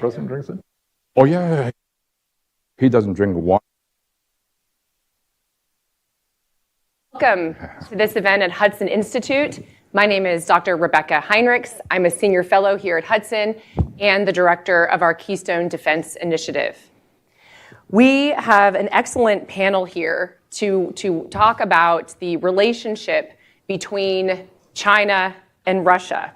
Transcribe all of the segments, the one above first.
President drinks it? Oh, yeah. He doesn't drink water. Welcome to this event at Hudson Institute. My name is Dr. Rebecca Heinrichs. I'm a senior fellow here at Hudson and the director of our Keystone Defense Initiative. We have an excellent panel here to talk about the relationship between China and Russia.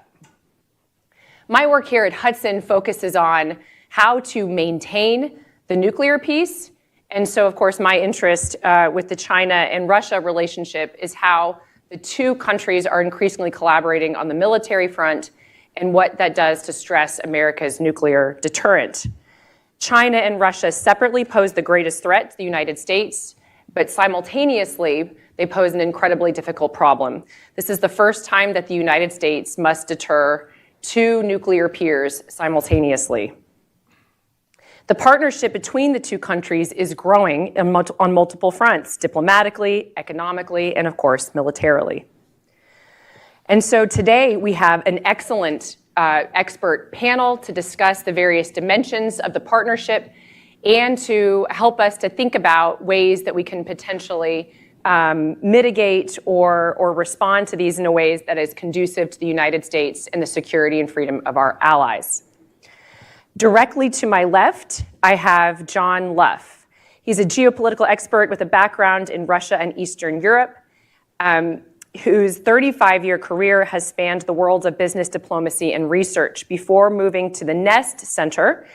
My work here at Hudson focuses on how to maintain the nuclear peace. And so, of course, my interest with the China and Russia relationship is how the two countries are increasingly collaborating on the military front and what that does to stress America's nuclear deterrent. China and Russia separately pose the greatest threat to the United States, but simultaneously, they pose an incredibly difficult problem. This is the first time that the United States must deter two nuclear peers simultaneously. The partnership between the two countries is growing on multiple fronts, diplomatically, economically, and of course, militarily. And so today we have an excellent expert panel to discuss the various dimensions of the partnership and to help us to think about ways that we can potentially mitigate or respond to these in a way that is conducive to the United States and the security and freedom of our allies. Directly to my left, I have John Luff. He's a geopolitical expert with a background in Russia and Eastern Europe, whose 35-year career has spanned the worlds of business diplomacy and research. Before moving to the Nest Center,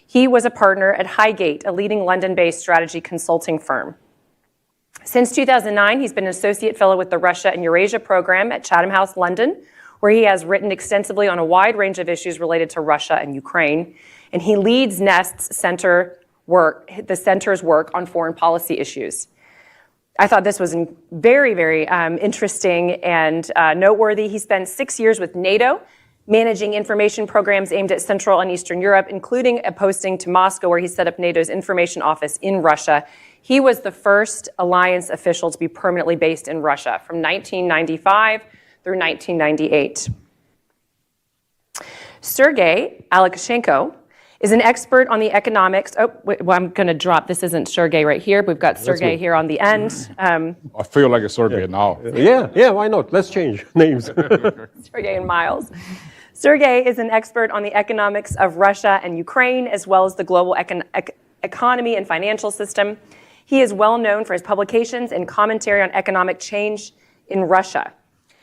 he was a partner at Highgate, a leading London-based strategy consulting firm. Since 2009, he's been an associate fellow with the Russia and Eurasia program at Chatham House, London, where he has written extensively on a wide range of issues related to Russia and Ukraine. And he leads Nest's center work, the center's work on foreign policy issues. I thought this was very, very interesting and noteworthy. He spent 6 years with NATO, managing information programs aimed at Central and Eastern Europe, including a posting to Moscow where he set up NATO's information office in Russia. He was the first alliance official to be permanently based in Russia from 1995 through 1998. Sergei Alekashenko is an expert on the economics. Oh, wait, well, I'm going to drop. This isn't Sergei right here. We've got Sergei here on the end. I feel like a Sergei now. Yeah, why not? Let's change names. Sergei and Miles. Sergei is an expert on the economics of Russia and Ukraine, as well as the global economy and financial system. He is well known for his publications and commentary on economic change in Russia.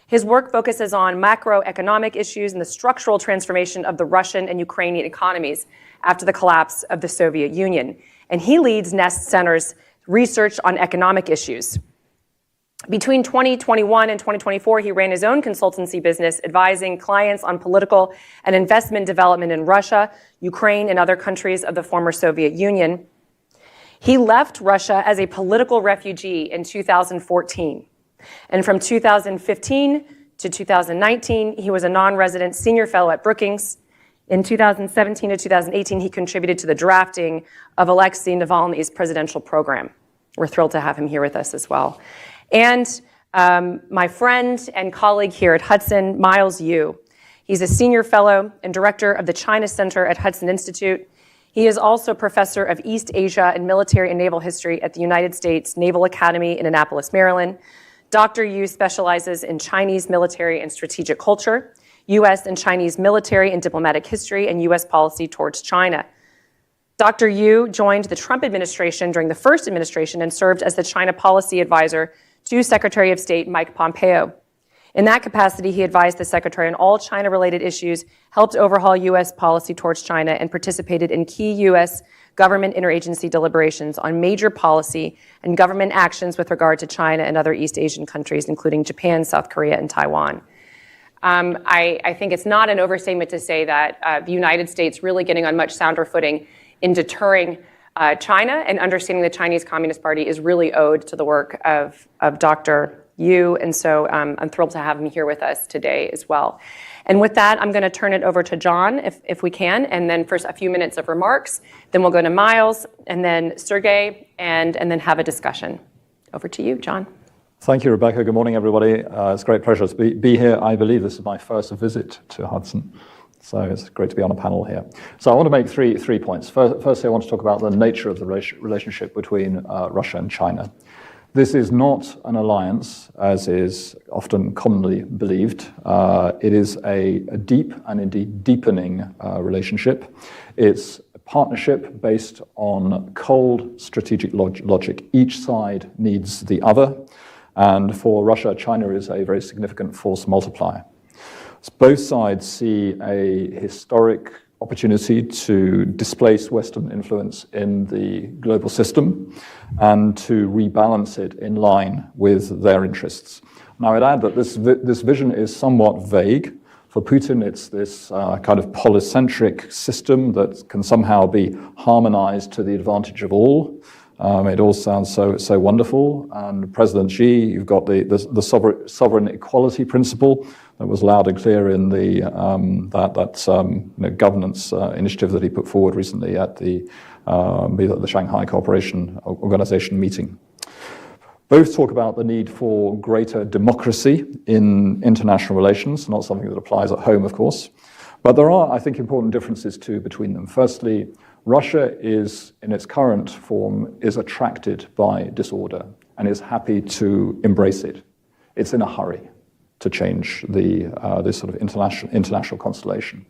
His work focuses on macroeconomic issues and the structural transformation of the Russian and Ukrainian economies after the collapse of the Soviet Union. And he leads Nest Center's research on economic issues. Between 2021 and 2024, he ran his own consultancy business, advising clients on political and investment development in Russia, Ukraine, and other countries of the former Soviet Union. He left Russia as a political refugee in 2014. And from 2015 to 2019, he was a non-resident senior fellow at Brookings. In 2017 to 2018, he contributed to the drafting of Alexei Navalny's presidential program. We're thrilled to have him here with us as well. And my friend and colleague here at Hudson, Miles Yu. He's a senior fellow and director of the China Center at Hudson Institute. He is also professor of East Asia and military and naval history at the United States Naval Academy in Annapolis, Maryland. Dr. Yu specializes in Chinese military and strategic culture, U.S. and Chinese military and diplomatic history, and U.S. policy towards China. Dr. Yu joined the Trump administration during the first administration and served as the China policy advisor to Secretary of State Mike Pompeo. In that capacity, he advised the Secretary on all China-related issues, helped overhaul U.S. policy towards China, and participated in key U.S. government interagency deliberations on major policy and government actions with regard to China and other East Asian countries, including Japan, South Korea, and Taiwan. I think it's not an overstatement to say that the United States really getting on much sounder footing in deterring China and understanding the Chinese Communist Party is really owed to the work of Dr. Yu, and so I'm thrilled to have him here with us today as well. And with that, I'm going to turn it over to John, if we can, and then for a few minutes of remarks. Then we'll go to Miles, and then Sergei, and then have a discussion. Over to you, John. Thank you, Rebecca. Good morning, everybody. It's a great pleasure to be here. I believe this is my first visit to Hudson. So it's great to be on a panel here. So I want to make three points. Firstly, I want to talk about the nature of the relationship between Russia and China. This is not an alliance, as is often commonly believed. It is a deep and indeed deepening relationship. It's a partnership based on cold strategic logic. Each side needs the other. And for Russia, China is a very significant force multiplier. Both sides see a historic opportunity to displace Western influence in the global system and to rebalance it in line with their interests. Now, I'd add that this vision is somewhat vague. For Putin, it's this kind of polycentric system that can somehow be harmonized to the advantage of all. It all sounds so wonderful. And President Xi, you've got the sovereign equality principle that was loud and clear in the governance initiative that he put forward recently at the Shanghai Cooperation Organization meeting. Both talk about the need for greater democracy in international relations, not something that applies at home, of course. But there are, I think, important differences too between them. Firstly, Russia is, in its current form, is attracted by disorder and is happy to embrace it. It's in a hurry to change this sort of international constellation.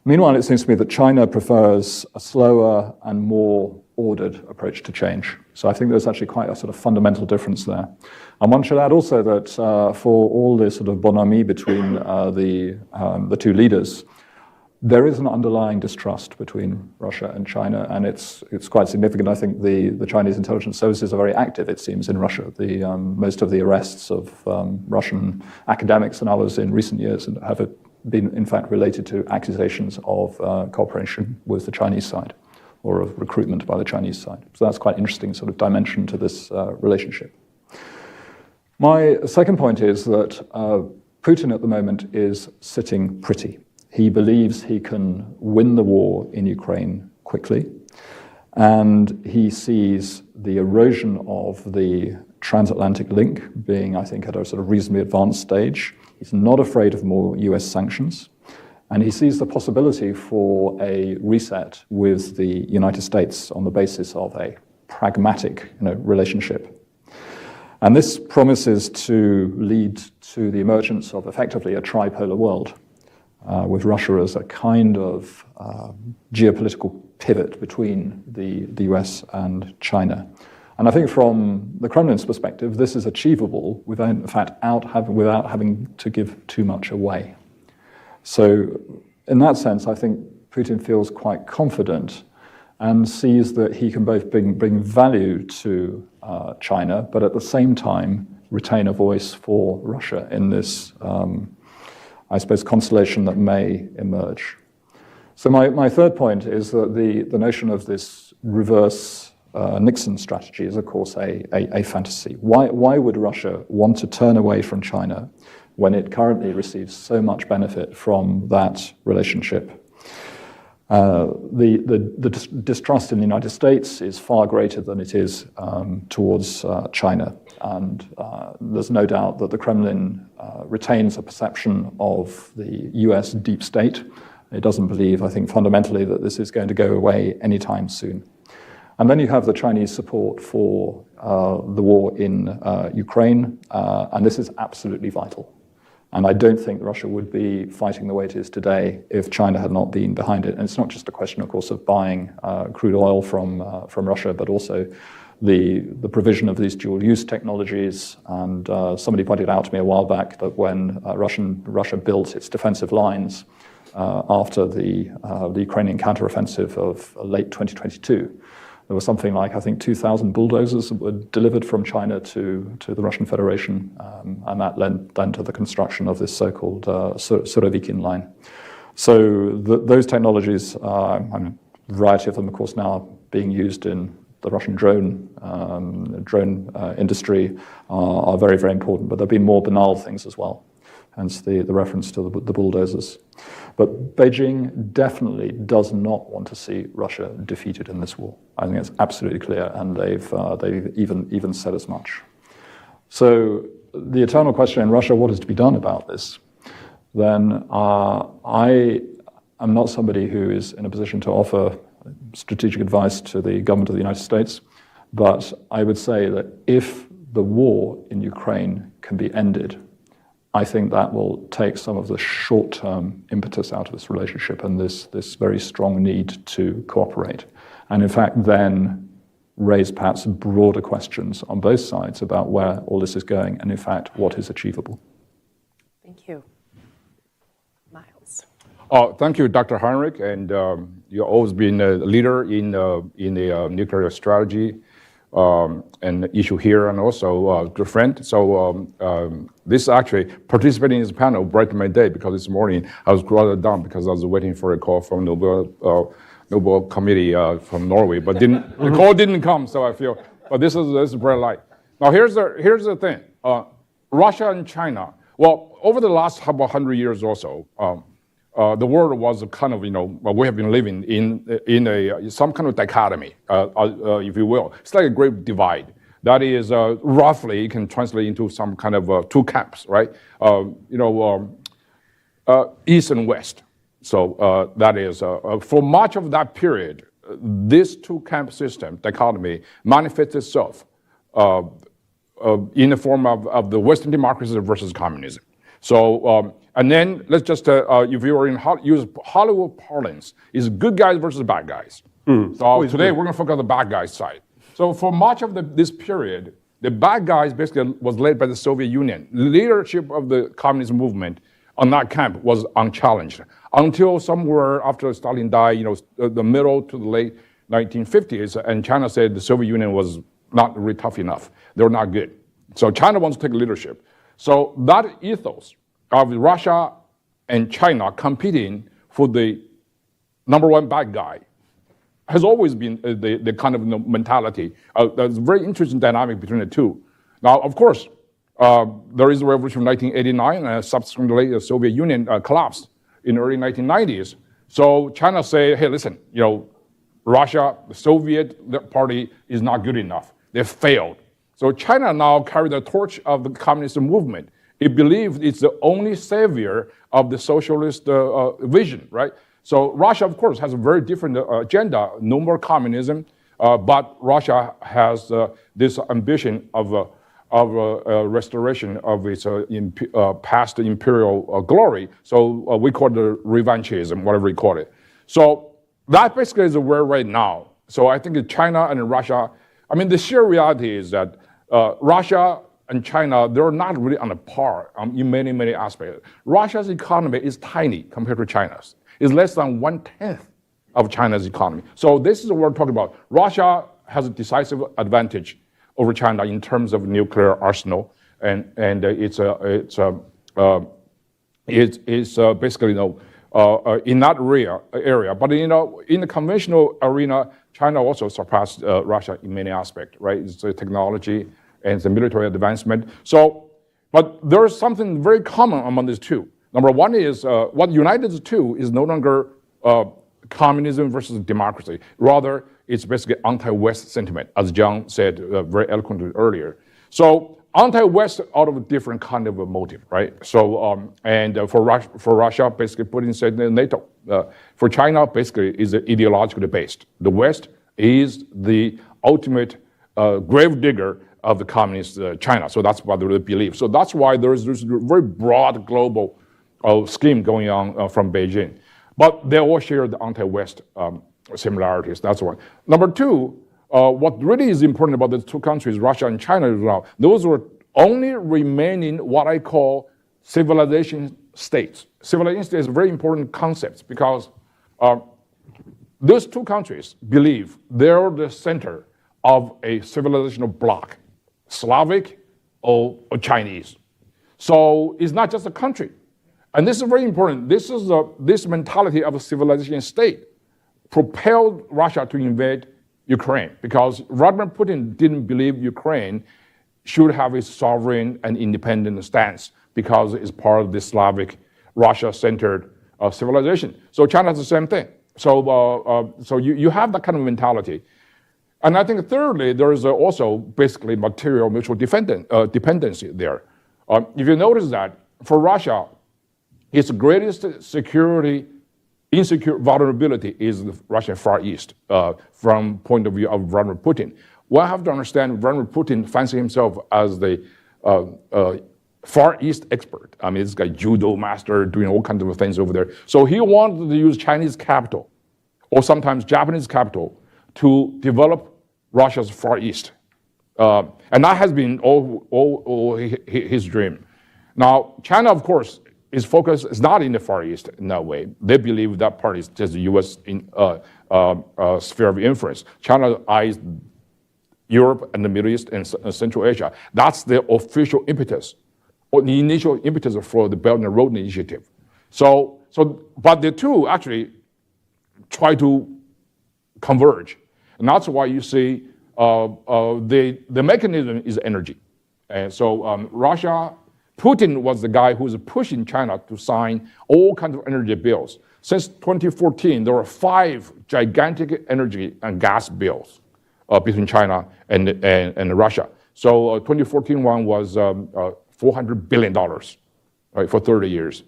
Meanwhile, it seems to me that China prefers a slower and more ordered approach to change. So I think there's actually quite a sort of fundamental difference there. And one should add also that for all this sort of bonhomie between the two leaders, there is an underlying distrust between Russia and China, and it's quite significant. I think the Chinese intelligence services are very active, it seems, in Russia. Most of the arrests of Russian academics and others in recent years have been, in fact, related to accusations of cooperation with the Chinese side or of recruitment by the Chinese side. So that's quite an interesting sort of dimension to this relationship. My second point is that Putin at the moment is sitting pretty. He believes he can win the war in Ukraine quickly, and he sees the erosion of the transatlantic link being, I think, at a sort of reasonably advanced stage. He's not afraid of more US sanctions, and he sees the possibility for a reset with the United States on the basis of a pragmatic relationship. And this promises to lead to the emergence of effectively a tripolar world, with Russia as a kind of geopolitical pivot between the US and China. And I think from the Kremlin's perspective, this is achievable without having to give too much away. So in that sense, I think Putin feels quite confident and sees that he can both bring value to China, but at the same time retain a voice for Russia in this I suppose, constellation that may emerge. So my third point is that the notion of this reverse Nixon strategy is, of course, a fantasy. Why would Russia want to turn away from China when it currently receives so much benefit from that relationship? The distrust in the United States is far greater than it is towards China. And there's no doubt that the Kremlin retains a perception of the US deep state. It doesn't believe, I think, fundamentally that this is going to go away anytime soon. And then you have the Chinese support for the war in Ukraine, and this is absolutely vital. And I don't think Russia would be fighting the way it is today if China had not been behind it. And it's not just a question, of course, of buying crude oil from Russia, but also the provision of these dual-use technologies. And somebody pointed out to me a while back that when Russia built its defensive lines after the Ukrainian counteroffensive of late 2022, there was something like, I think, 2,000 bulldozers that were delivered from China to the Russian Federation, and that led then to the construction of this so-called Surovikin line. So those technologies, a variety of them, of course, now being used in the Russian drone industry, are very, very important. But there have been more banal things as well, hence the reference to the bulldozers. But Beijing definitely does not want to see Russia defeated in this war. I think it's absolutely clear, and they've even said as much. So the eternal question in Russia, what is to be done about this? Then I I'm not somebody who is in a position to offer strategic advice to the government of the United States, but I would say that if the war in Ukraine can be ended, I think that will take some of the short-term impetus out of this relationship and this very strong need to cooperate. And in fact, then raise perhaps broader questions on both sides about where all this is going and in fact, what is achievable. Thank you. Miles. Thank you, Dr. Heinrich, and you've always been a leader in the nuclear strategy and issue here, and also a good friend. So this actually, participating in this panel brightened my day, because this morning I was rather down because I was waiting for a call from Nobel Committee from Norway, but the call didn't come, so I feel, but this is bright light. Now here's the thing, Russia and China, well, over the last about 100 years or so, the world was kind of, we have been living in some kind of dichotomy, if you will. It's like a great divide. That is, roughly, you can translate into some kind of two camps, right? East and West. So that is, for much of that period, this two-camp system, dichotomy, manifests itself in the form of the Western democracy versus communism. So, and then let's just, if you were in use Hollywood parlance, is good guys versus bad guys. So today we're going to focus on the bad guys side. So for much of this period, the bad guys basically was led by the Soviet Union. Leadership of the communist movement on that camp was unchallenged until somewhere after Stalin died, the middle to the late 1950s, and China said the Soviet Union was not really tough enough. They were not good. So China wants to take leadership. So that ethos of Russia and China competing for the number one bad guy has always been the kind of mentality. There's a very interesting dynamic between the two. Now, of course, there is the revolution of 1989, and subsequently the Soviet Union collapsed in the early 1990s. So China say, hey, listen, Russia, the Soviet party is not good enough. They failed. So China now carries the torch of the communist movement. It believes it's the only savior of the socialist vision, right? So Russia, of course, has a very different agenda, no more communism, but Russia has this ambition of restoration of its past imperial glory. So we call it the revanchism, whatever we call it. So that basically is where right now. So I think China and Russia, the sheer reality is that Russia and China, they're not really on a par in many, many aspects. Russia's economy is tiny compared to China's. It's less than 1/10 of China's economy. So this is what we're talking about. Russia has a decisive advantage over China in terms of nuclear arsenal, and it's basically in that area. But in the conventional arena, China also surpassed Russia in many aspects, right? It's the technology and it's the military advancement. So, but there's something very common among these two. Number one is what unites the two is no longer communism versus democracy. Rather, it's basically anti-West sentiment, as John said very eloquently earlier. So anti-West out of a different kind of a motive, right? So, for Russia, basically Putin said NATO. For China, basically is ideologically based. The West is the ultimate grave digger of the communist China. So that's what they believe. So that's why there's a very broad global scheme going on from Beijing. But they all share the anti-West similarities. That's one. Number two, what really is important about the two countries, Russia and China, now, those were only remaining what I call civilization states. Civilization states are very important concepts because those two countries believe they're the center of a civilizational bloc, Slavic or Chinese. So it's not just a country. And this is very important. This mentality of a civilization state propelled Russia to invade Ukraine because Vladimir Putin didn't believe Ukraine should have a sovereign and independent stance because it's part of the Slavic, Russia-centered civilization. So China has the same thing. So you have that kind of mentality. And I think thirdly, there is also basically material mutual dependency there. If you notice that for Russia, its greatest security insecure vulnerability is the Russian Far East from point of view of Vladimir Putin. One have to understand Vladimir Putin fancies himself as the Far East expert. I mean, this guy judo master doing all kinds of things over there. So he wanted to use Chinese capital or sometimes Japanese capital to develop Russia's Far East. And that has been all his dream. Now, China, of course, is not in the Far East in that way. They believe that part is just the U.S. Sphere of influence. China eyes Europe and the Middle East and Central Asia. That's the official impetus, or the initial impetus for the Belt and Road Initiative. But the two actually try to converge. And that's why you see the mechanism is energy. And so Russia, Putin was the guy who was pushing China to sign all kinds of energy bills. Since 2014, there were 5 gigantic energy and gas bills between China and Russia. So 2014 one was $400 billion, right, for 30 years.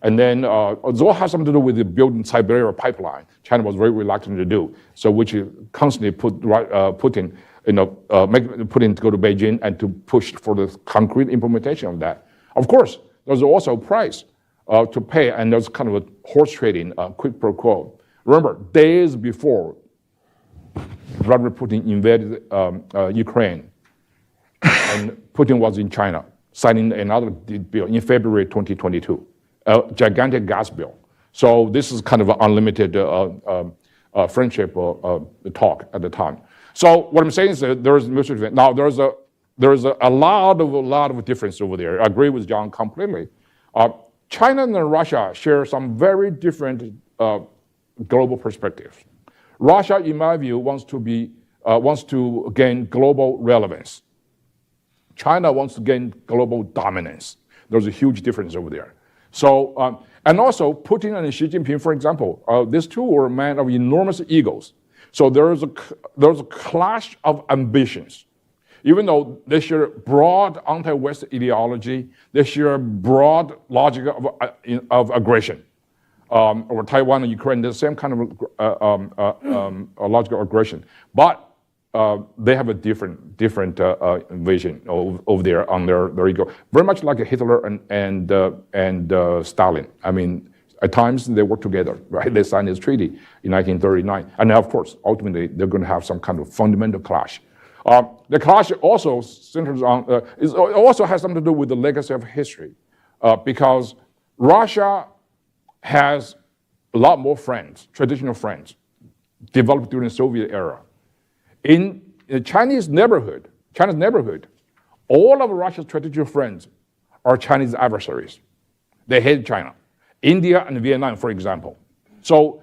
And then it all has something to do with the building Siberia pipeline. China was very reluctant to do, so which constantly put Putin, make Putin to go to Beijing and to push for the concrete implementation of that. Of course, there's also a price to pay, and there's kind of a horse trading, quid pro quo. Remember, days before Vladimir Putin invaded Ukraine, and Putin was in China, signing another bill in February 2022, a gigantic gas bill. So this is kind of an unlimited friendship talk at the time. So what I'm saying is that there is mutual defense. Now there's a lot of difference over there. I agree with John completely. China and Russia share some very different global perspectives. Russia, in my view, wants to gain global relevance. China wants to gain global dominance. There's a huge difference over there. So, and also Putin and Xi Jinping, for example, these two were men of enormous egos. So there's a clash of ambitions. Even though they share broad anti-West ideology, they share broad logic of aggression. Or Taiwan and Ukraine, the same kind of logic of aggression. But they have a different vision over there on their ego. Very much like Hitler and Stalin. I mean, at times they work together, right? They signed this treaty in 1939. And of course, ultimately, they're going to have some kind of fundamental clash. The clash also centers on, it also has something to do with the legacy of history, because Russia has a lot more friends, traditional friends, developed during the Soviet era. In the Chinese neighborhood, all of Russia's traditional friends are Chinese adversaries. They hate China. India and Vietnam, for example. So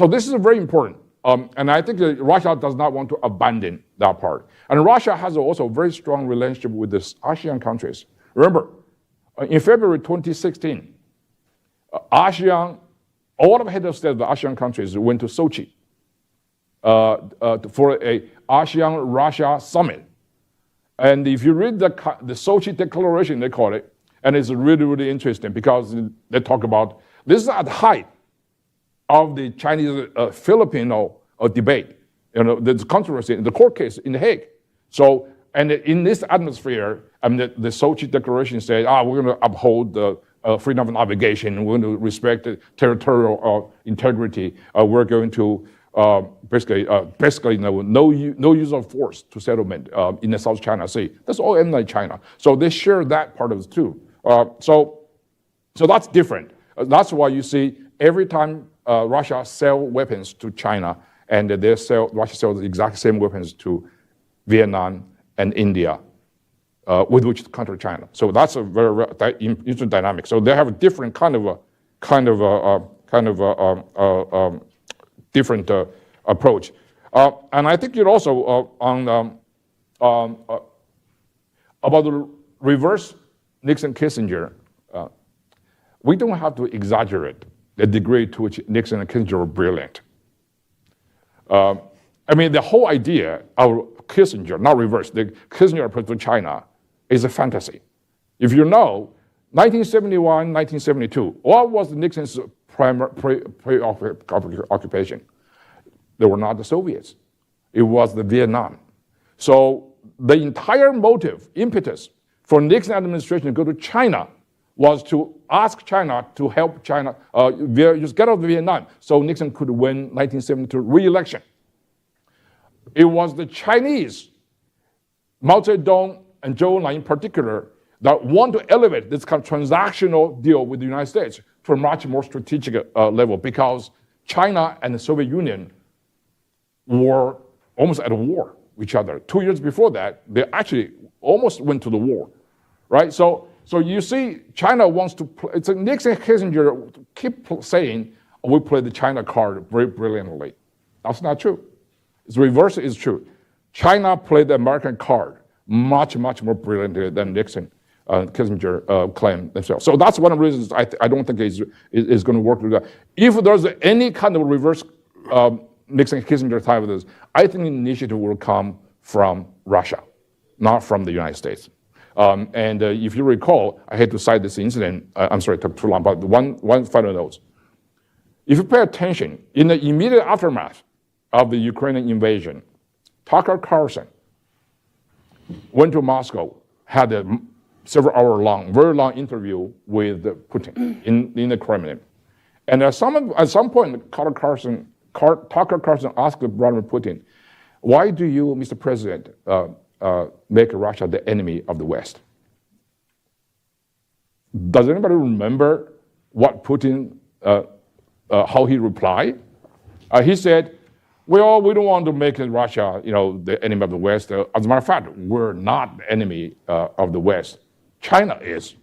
this is very important. And I think that Russia does not want to abandon that part. And Russia has also a very strong relationship with the ASEAN countries. Remember, in February 2016, ASEAN, all of the heads of state of the ASEAN countries went to Sochi for a ASEAN-Russia summit. And if you read the Sochi Declaration, they call it, and it's really, really interesting because they talk about, this is at the height of the Chinese-Filipino debate. There's controversy in the court case in The Hague. So, and in this atmosphere, I mean, the Sochi Declaration said, we're going to uphold the freedom of navigation, we're going to respect territorial integrity, we're going to basically no use of force to settlement in the South China Sea. That's all in China. So they share that part of it too. So that's different. That's why you see every time Russia sell weapons to China, and Russia sells the exact same weapons to Vietnam and India, with which to counter China. So that's a very interesting dynamic. So they have a different different approach. And I think it also about the reverse Nixon-Kissinger, we don't have to exaggerate the degree to which Nixon and Kissinger were brilliant. I mean, the whole idea of Kissinger, not reverse, the Kissinger approach to China is a fantasy. If you know, 1971, 1972, what was Nixon's pre-occupation. They were not the Soviets. It was the Vietnam. So the entire motive, impetus for Nixon administration to go to China was to ask China to help China just get out of Vietnam so Nixon could win 1972 re-election. It was the Chinese, Mao Zedong and Zhou Enlai in particular, that want to elevate this kind of transactional deal with the United States to a much more strategic level, because China and the Soviet Union were almost at war with each other. 2 years before that, they actually almost went to the war, right? So you see, China wants to play. It's Nixon and Kissinger keep saying, we play the China card very brilliantly. That's not true. The reverse is true. China played the American card much, much more brilliantly than Nixon, Kissinger claimed themselves. So that's one of the reasons I don't think is going to work with that. If there's any kind of reverse Nixon Kissinger type of this, I think the initiative will come from Russia, not from the United States. And if you recall, I hate to cite this incident. I'm sorry, it took too long, but one final note. If you pay attention, in the immediate aftermath of the Ukrainian invasion, Tucker Carlson went to Moscow, had a several-hour-long, very long interview with Putin in the Kremlin. And at some point, Tucker Carlson asked Vladimir Putin, why do you, Mr. President, make Russia the enemy of the West? Does anybody remember what Putin, how he replied? He said, well, we don't want to make Russia, the enemy of the West. As a matter of fact, we're not the enemy of the West. China is.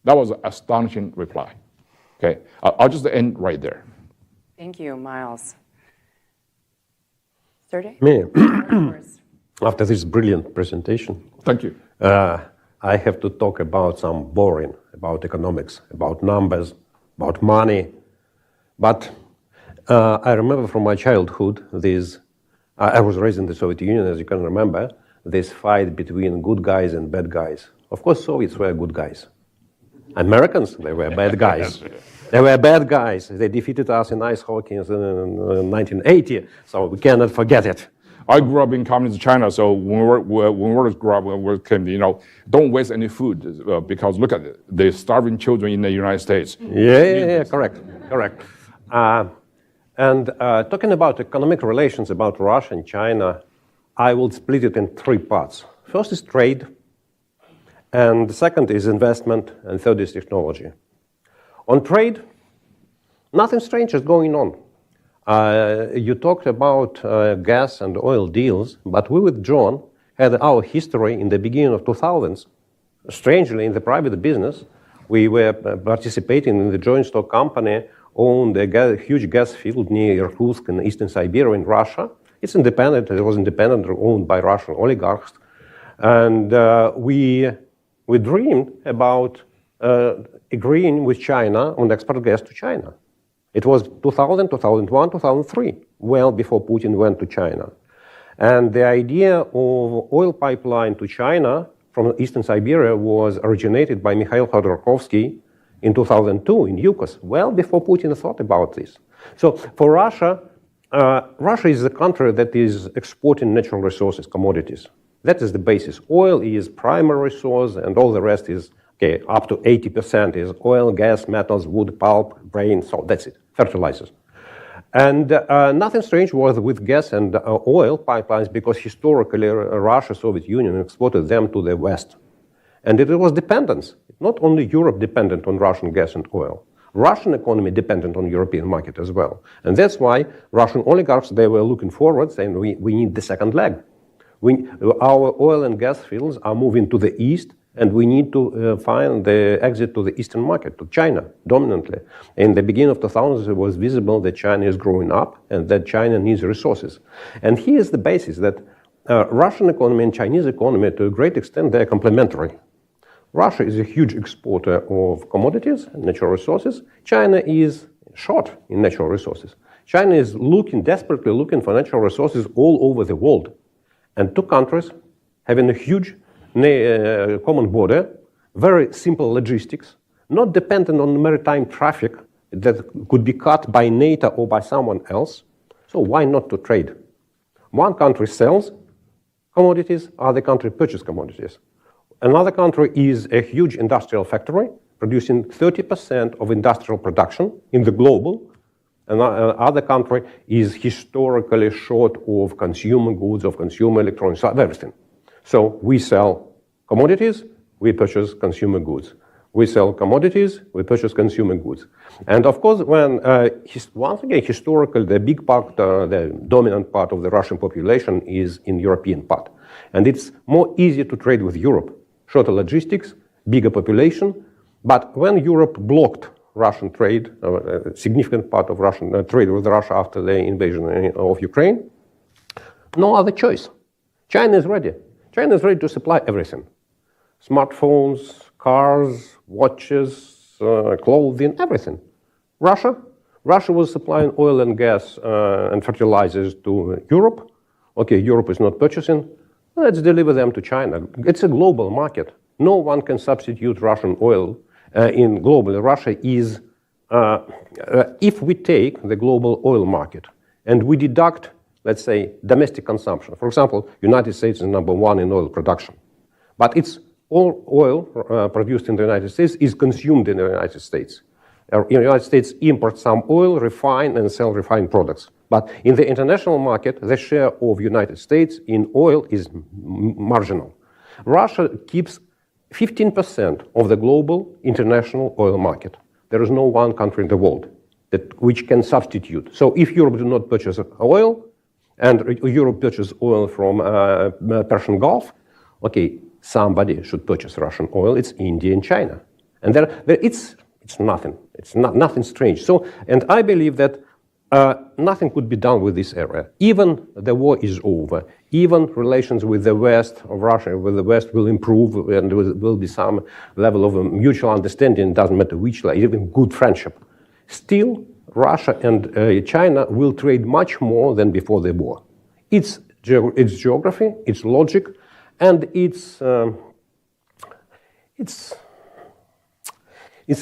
That was an astonishing reply. Okay, I'll just end right there. Thank you, Miles. Sergey? Me. After this brilliant presentation, Thank you. I have to talk about some boring, about economics, about numbers, about money. But I remember from my childhood I was raised in the Soviet Union, as you can remember, this fight between good guys and bad guys. Of course, Soviets were good guys. Americans, they were bad guys. They were bad guys. They defeated us in ice hockey in 1980, so we cannot forget it. I grew up in communist China, so when we grew up, we came, don't waste any food because look at it, the starving children in the United States. Yeah, correct. And talking about economic relations about Russia and China, I will split it in three parts. First is trade, and the second is investment, and third is technology. On trade, nothing strange is going on. You talked about gas and oil deals, but we with John had our history in the beginning of 2000s. Strangely, in the private business, we were participating in the joint stock company owned a huge gas field near Irkutsk in eastern Siberia in Russia. It's independent. It was independent, owned by Russian oligarchs. And we dreamed about agreeing with China on export gas to China. It was 2000, 2001, 2003, well before Putin went to China. And the idea of oil pipeline to China from eastern Siberia was originated by Mikhail Khodorkovsky in 2002 in Yukos, well before Putin thought about this. So for Russia, Russia is a country that is exporting natural resources, commodities. That is the basis. Oil is primary resource, and all the rest is, up to 80% is oil, gas, metals, wood, pulp, grain, so that's it, fertilizers. And nothing strange was with gas and oil pipelines, because historically Russia, Soviet Union exported them to the West. And it was dependence. Not only Europe dependent on Russian gas and oil. Russian economy dependent on European market as well. And that's why Russian oligarchs, they were looking forward, saying we need the second leg. Our oil and gas fields are moving to the east, and we need to find the exit to the eastern market, to China, dominantly. In the beginning of the 2000s, it was visible that China is growing up and that China needs resources. And here's the basis that Russian economy and Chinese economy, to a great extent, they're complementary. Russia is a huge exporter of commodities and natural resources. China is short in natural resources. China is desperately looking for natural resources all over the world. And two countries having a huge common border, very simple logistics, not dependent on maritime traffic that could be cut by NATO or by someone else. So why not to trade? One country sells commodities, other country purchases commodities. Another country is a huge industrial factory producing 30% of industrial production in the global. Another country is historically short of consumer goods, of consumer electronics, of everything. So we sell commodities, we purchase consumer goods. We sell commodities, we purchase consumer goods. And of course, when, once again, historically, the big part, the dominant part of the Russian population is in European part. And it's more easy to trade with Europe. Shorter logistics, bigger population. But when Europe blocked Russian trade, a significant part of Russian trade with Russia after the invasion of Ukraine, no other choice. China is ready. China is ready to supply everything. Smartphones, cars, watches, clothing, everything. Russia was supplying oil and gas and fertilizers to Europe. Okay, Europe is not purchasing. Let's deliver them to China. It's a global market. No one can substitute Russian oil in globally. Russia is, if we take the global oil market and we deduct, let's say, domestic consumption. For example, United States is number one in oil production. But it's all oil produced in the United States is consumed in the United States. The United States imports some oil, refine, and sell refined products. But in the international market, the share of United States in oil is marginal. Russia keeps 15% of the global international oil market. There is no one country in the world which can substitute. So if Europe do not purchase oil, and Europe purchases oil from Persian Gulf, okay, somebody should purchase Russian oil. It's India and China, and it's nothing. It's nothing strange. So, and I believe that nothing could be done with this area. Even the war is over. Even relations with the West of Russia, with the West, will improve, and there will be some level of mutual understanding. It doesn't matter which, like even good friendship. Still, Russia and China will trade much more than before the war. It's geography, it's logic, and it's a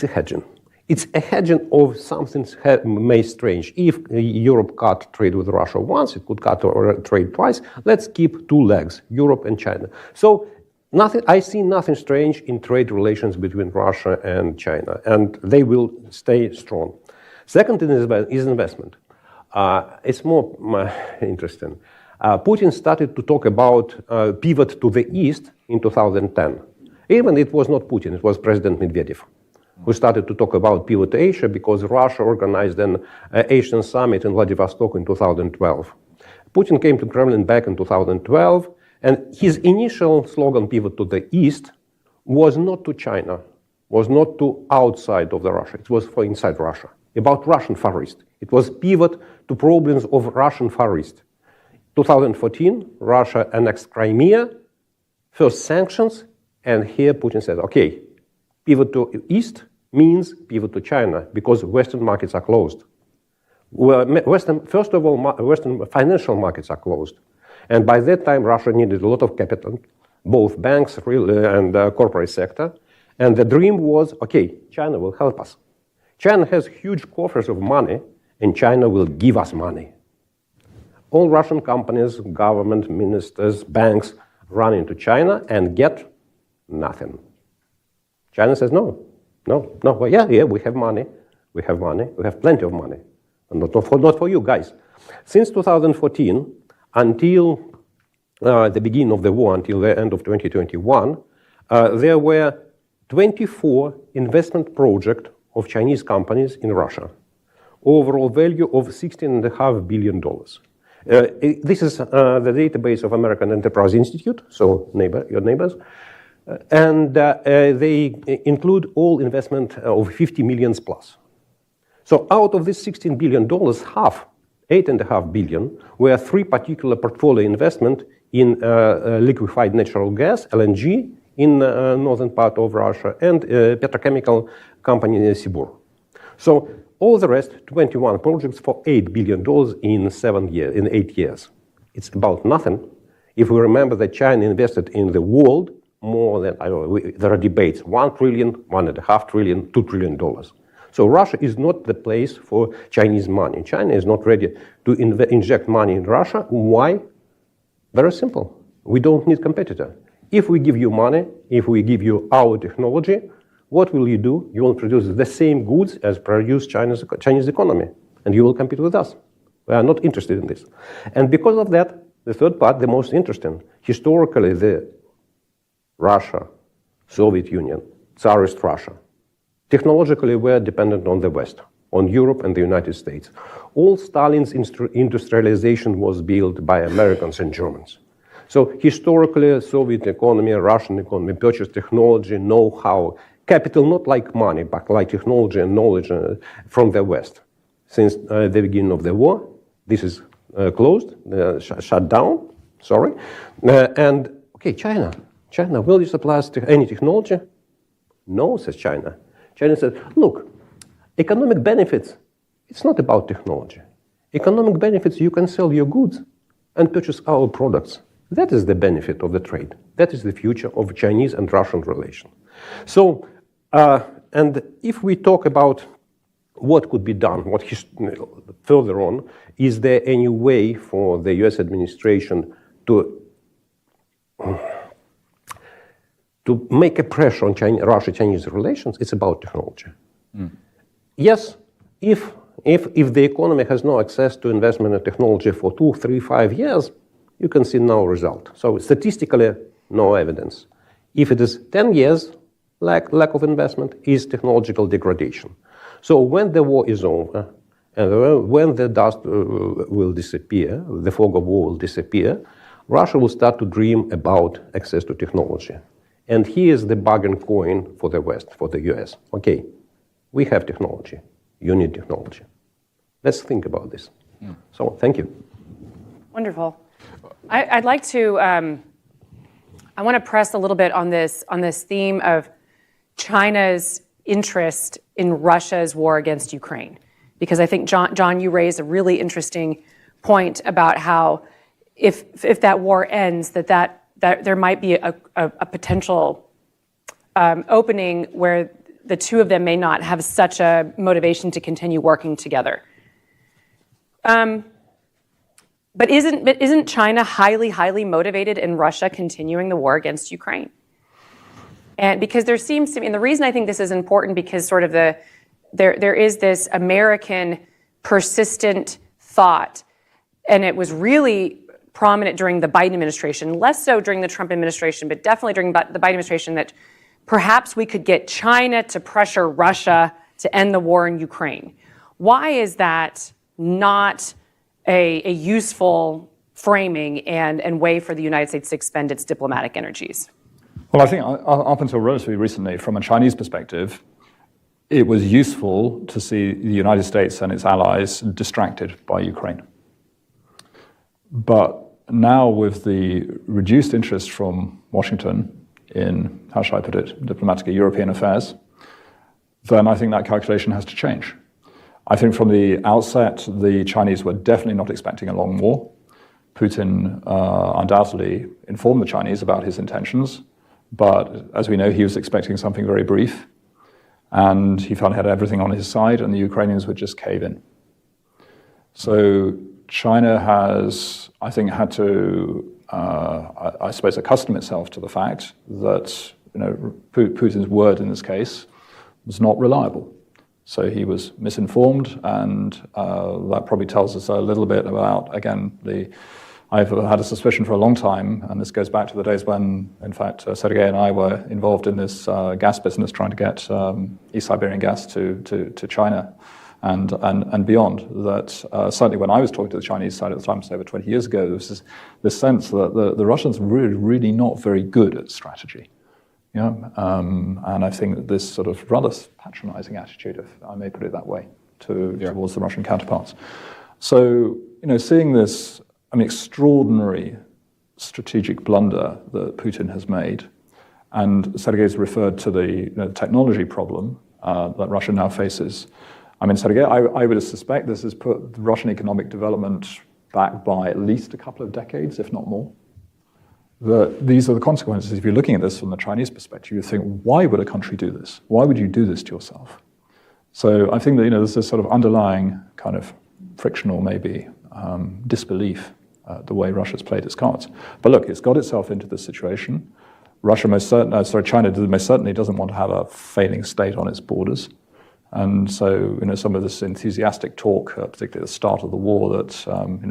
hedging. It's a hedging of something may strange. If Europe cut trade with Russia once, it could cut trade twice. Let's keep two legs, Europe and China. So I see nothing strange in trade relations between Russia and China, and they will stay strong. Second is investment. It's more interesting. Putin started to talk about pivot to the east in 2010. Even it was not Putin, it was President Medvedev who started to talk about pivot to Asia because Russia organized an Asian summit in Vladivostok in 2012. Putin came to Kremlin back in 2012, and his initial slogan, pivot to the east, was not to China, was not to outside of the Russia, it was for inside Russia, about Russian Far East. It was pivot to problems of Russian Far East. 2014, Russia annexed Crimea, first sanctions, and here Putin said, okay, pivot to east means pivot to China because Western markets are closed. First of all, Western financial markets are closed. And by that time, Russia needed a lot of capital, both banks and corporate sector. And the dream was, okay, China will help us. China has huge coffers of money, and China will give us money. All Russian companies, government, ministers, banks run into China and get nothing. China says, no, well, yeah, we have money, we have plenty of money, and not for you guys. Since 2014, until the beginning of the war, until the end of 2021, there were 24 investment projects of Chinese companies in Russia, overall value of $16.5 billion. This is the database of American Enterprise Institute, so your neighbors. And they include all investment of 50 million plus. So out of this $16 billion, half, $8.5 billion, were three particular portfolio investment in liquefied natural gas, LNG, in northern part of Russia, and petrochemical company in Sibur. So all the rest, 21 projects for $8 billion in 8 years. It's about nothing if we remember that China invested in the world more than, I don't know, there are debates, 1 trillion, $1.5 trillion, $2 trillion. So Russia is not the place for Chinese money. China is not ready to inject money in Russia. Why? Very simple. We don't need competitor. If we give you money, if we give you our technology, what will you do? You will produce the same goods as produced Chinese economy, and you will compete with us. We are not interested in this. And because of that, the third part, the most interesting, historically, the Russia, Soviet Union, Tsarist Russia, technologically were dependent on the West, on Europe and the United States. All Stalin's industrialization was built by Americans and Germans. So historically, Soviet economy, Russian economy purchased technology, know-how, capital, not like money, but like technology and knowledge from the West. Since the beginning of the war, this is closed, shut down, sorry. And, okay, China, will you supply us any technology? No, says China. China said, look, economic benefits, it's not about technology. Economic benefits, you can sell your goods and purchase our products. That is the benefit of the trade. That is the future of Chinese and Russian relation. So, and if we talk about what could be done, further on, is there any way for the US administration to make a pressure on Russia-Chinese relations? It's about technology. Yes, if the economy has no access to investment in technology for 2, 3, 5 years, you can see no result. So statistically, no evidence. If it is 10 years, lack of investment is technological degradation. So when the war is over, and when the dust will disappear, the fog of war will disappear, Russia will start to dream about access to technology. And here's the bargain coin for the West, for the US. Okay, we have technology. You need technology. Let's think about this. So, thank you. Wonderful. I'd like to, I want to press a little bit on this theme of China's interest in Russia's war against Ukraine. Because I think, John, you raised a really interesting point about how if that war ends, that there might be a potential opening where the two of them may not have such a motivation to continue working together. But isn't China highly motivated in Russia continuing the war against Ukraine? And because there seems to be, and the reason I think this is important, because sort of there is this American persistent thought, and it was really prominent during the Biden administration, less so during the Trump administration, but definitely during the Biden administration, that perhaps we could get China to pressure Russia to end the war in Ukraine. Why is that not a useful framing and way for the United States to expend its diplomatic energies? Well, I think up until relatively recently, from a Chinese perspective, it was useful to see the United States and its allies distracted by Ukraine. But now with the reduced interest from Washington in, how shall I put it, diplomatically European affairs, then I think that calculation has to change. I think from the outset, the Chinese were definitely not expecting a long war. Putin undoubtedly informed the Chinese about his intentions, but as we know, he was expecting something very brief, and he felt he had everything on his side, and the Ukrainians would just cave in. So China has, I think, had to, I suppose, accustom itself to the fact that Putin's word in this case was not reliable. So he was misinformed, and that probably tells us a little bit about, again, I've had a suspicion for a long time, and this goes back to the days when, in fact, Sergei and I were involved in this gas business, trying to get East Siberian gas to China and beyond. That certainly when I was talking to the Chinese side at the time, so over 20 years ago, there was this sense that the Russians were really not very good at strategy. And I think that this sort of rather patronizing attitude, if I may put it that way, towards the Russian counterparts. So, seeing this an extraordinary strategic blunder that Putin has made, and Sergei's referred to the technology problem that Russia now faces. I mean, Sergei, I would suspect this has put Russian economic development back by at least a couple of decades, if not more. that these are the consequences. If you're looking at this from the Chinese perspective, you think, why would a country do this? Why would you do this to yourself? So I think that there's this sort of underlying kind of friction or maybe disbelief the way Russia's played its cards. But look, it's got itself into this situation. China most certainly doesn't want to have a failing state on its borders. And so, some of this enthusiastic talk, particularly at the start of the war, that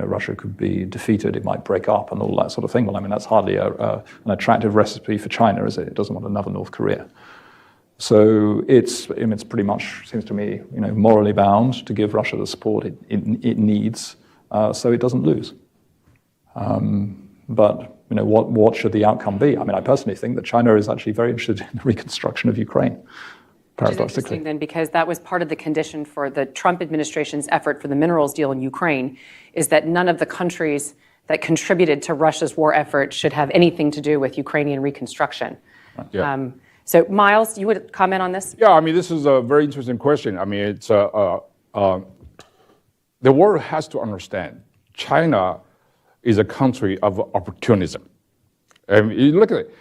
Russia could be defeated, it might break up, and all that sort of thing. Well, that's hardly an attractive recipe for China, is it? It doesn't want another North Korea. So it's pretty much, seems to me, morally bound to give Russia the support it needs, so it doesn't lose. But what should the outcome be? I personally think that China is actually very interested in the reconstruction of Ukraine. Which is interesting then, because that was part of the condition for the Trump administration's effort for the minerals deal in Ukraine, is that none of the countries that contributed to Russia's war effort should have anything to do with Ukrainian reconstruction. Yeah. So Miles, you would comment on this? Yeah, this is a very interesting question. It's the world has to understand China is a country of opportunism. You look at it.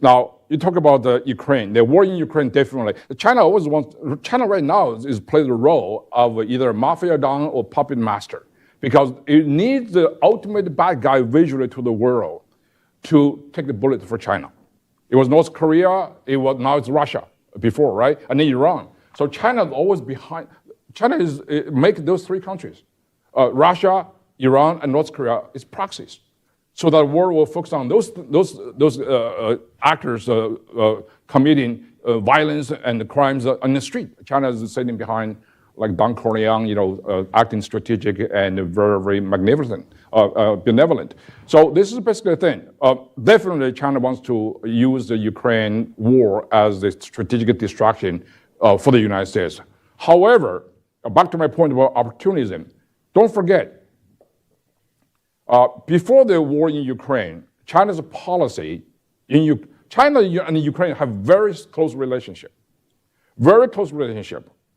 Now, you talk about the Ukraine, the war in Ukraine, definitely. China right now is playing the role of either mafia don or puppet master, because it needs the ultimate bad guy visually to the world to take the bullet for China. It was North Korea, now it's Russia before, right? And then Iran. So China is always behind. China make those three countries, Russia, Iran, and North Korea, is proxies. So that the world will focus on those actors committing violence and crimes on the street. China is sitting behind, like Don Corleone, acting strategic and very, very magnificent, benevolent. So this is basically the thing. Definitely, China wants to use the Ukraine war as a strategic distraction for the United States. However, back to my point about opportunism, don't forget, before the war in Ukraine, China's policy China and Ukraine have very close relationship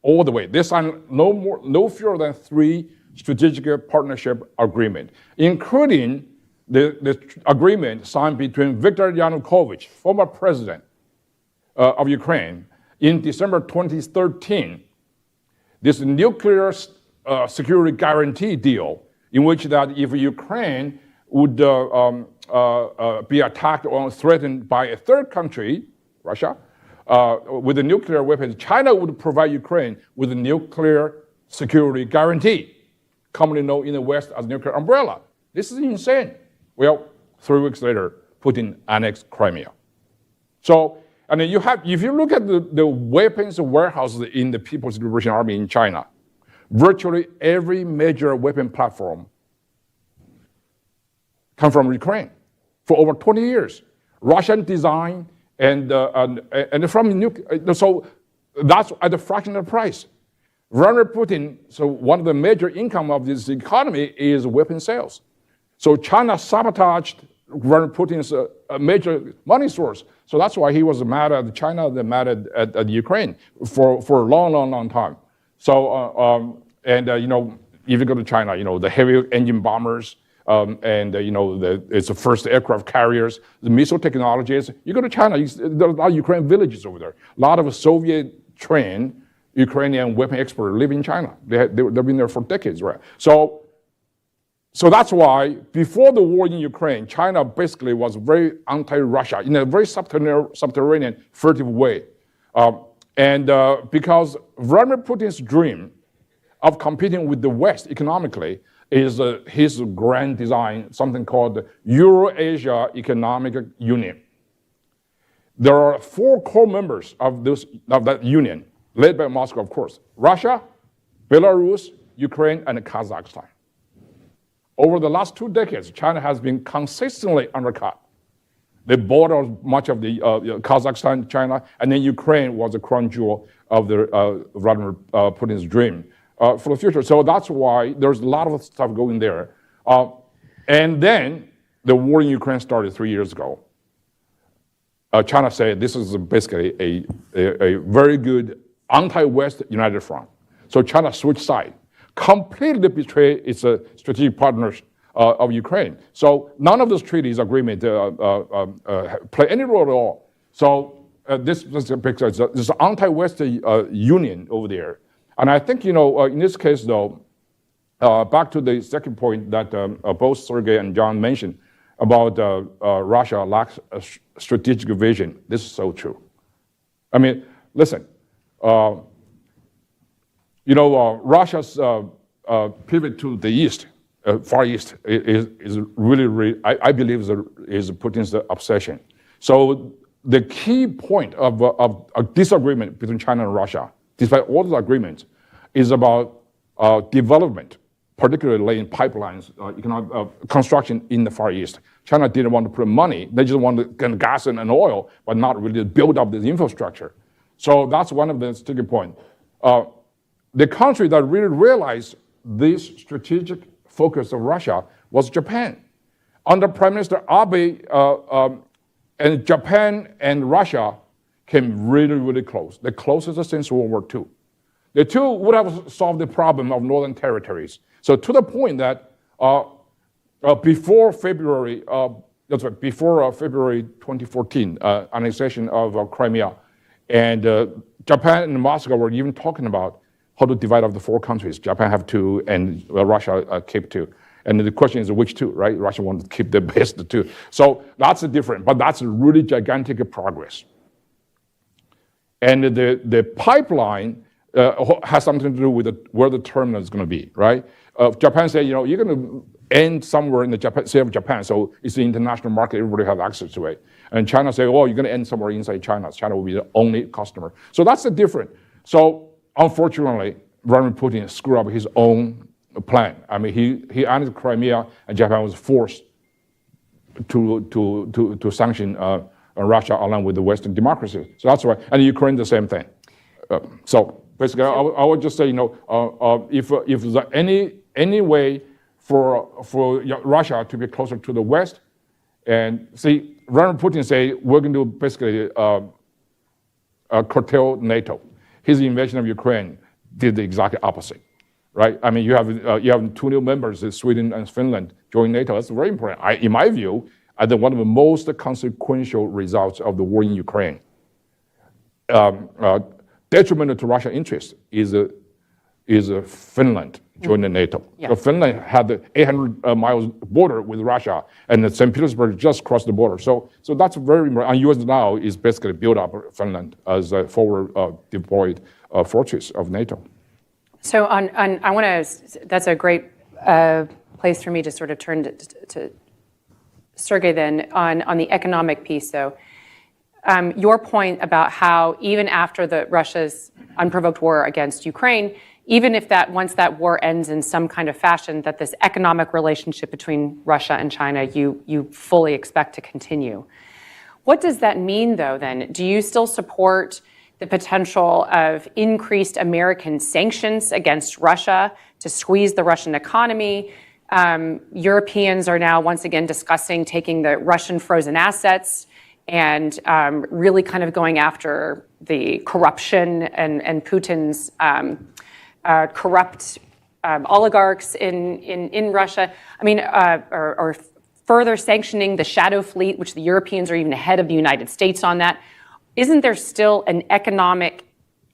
all the way. They signed no fewer than 3 strategic partnership agreements, including the agreement signed between Viktor Yanukovych, former president of Ukraine, in December 2013. This nuclear security guarantee deal, in which that if Ukraine would be attacked or threatened by a third country, Russia, with the nuclear weapons, China would provide Ukraine with a nuclear security guarantee, commonly known in the West as nuclear umbrella. This is insane. Well, 3 weeks later, Putin annexed Crimea. So, and then if you look at the weapons warehouses in the People's Liberation Army in China, virtually every major weapon platform come from Ukraine for over 20 years. Russian design and from nuclear. So that's at a fraction of the price. Vladimir Putin, so one of the major income of this economy is weapon sales. So China sabotaged Vladimir Putin's major money source. So that's why he was mad at China, mad at Ukraine for a long time. So, if you go to China, the heavy engine bombers, it's the first aircraft carriers, the missile technologies. You go to China, there are a lot of Ukrainian villages over there. A lot of Soviet-trained Ukrainian weapon experts live in China. They've been there for decades, right? So that's why before the war in Ukraine, China basically was very anti-Russia in a very subterranean, furtive way. Because Vladimir Putin's dream of competing with the West economically is his grand design, something called Eurasia Economic Union. There are 4 core members of that union, led by Moscow, of course: Russia, Belarus, Ukraine, and Kazakhstan. Over the last 2 decades, China has been consistently undercut. They bought out much of the Kazakhstan, China, and then Ukraine was the crown jewel of the Vladimir Putin's dream for the future. So that's why there's a lot of stuff going there. And then the war in Ukraine started 3 years ago. China said this is basically a very good anti-West united front. So China switched sides, completely betrayed its strategic partners of Ukraine. So none of those treaties agreement play any role at all. So this is because there's an anti-Western union over there. And I think, in this case, though, back to the second point that both Sergey and John mentioned about Russia lacks a strategic vision. This is so true. I mean, listen, Russia's pivot to the east, Far East, is really, I believe, is Putin's obsession. So the key point of a disagreement between China and Russia, despite all the agreements, is about development, particularly in pipelines, economic construction in the Far East. China didn't want to put money; they just wanted to get gas and oil, but not really build up this infrastructure. So that's one of the sticking points. The country that really realized this strategic focus of Russia was Japan. Under Prime Minister Abe, and Japan and Russia came really, really close. The closest since World War II. The two would have solved the problem of northern territories. So to the point that before February 2014 annexation of Crimea, and Japan and Moscow were even talking about how to divide up the four countries. Japan have two, and Russia keep two. And the question is which two, right? Russia wants to keep the best two. So that's different, but that's a really gigantic progress. And the pipeline has something to do with where the terminal is going to be, right? Japan said, you're going to end somewhere in the Sea of Japan, so it's the international market, everybody has access to it. And China said, you're going to end somewhere inside China. China will be the only customer. So that's the difference. So unfortunately, Vladimir Putin screwed up his own plan. I mean, he annexed Crimea, and Japan was forced to sanction Russia along with the Western democracies. So that's why, and Ukraine the same thing. So basically, I would just say, if there's any way for Russia to be closer to the West, and see, Vladimir Putin say we're going to basically curtail NATO. His invasion of Ukraine did the exact opposite, right? I mean, you have two new members, Sweden and Finland, join NATO. That's very important. In my view, I think one of the most consequential results of the war in Ukraine, detrimental to Russian interest, is Finland joining NATO. Yeah. So Finland had the 800 miles border with Russia, and St. Petersburg just crossed the border. So that's very important. And U.S. now is basically built up Finland as a forward deployed fortress of NATO. So I want to. That's a great place for me to sort of turn to Sergey then on the economic piece, though. Your point about how even after Russia's unprovoked war against Ukraine, even if once that war ends in some kind of fashion, that this economic relationship between Russia and China, you fully expect to continue. What does that mean, though, then? Do you still support the potential of increased American sanctions against Russia to squeeze the Russian economy? Europeans are now once again discussing taking the Russian frozen assets and really kind of going after the corruption and Putin's corrupt oligarchs in Russia. I mean, or further sanctioning the shadow fleet, which the Europeans are even ahead of the United States on that. Isn't there still an economic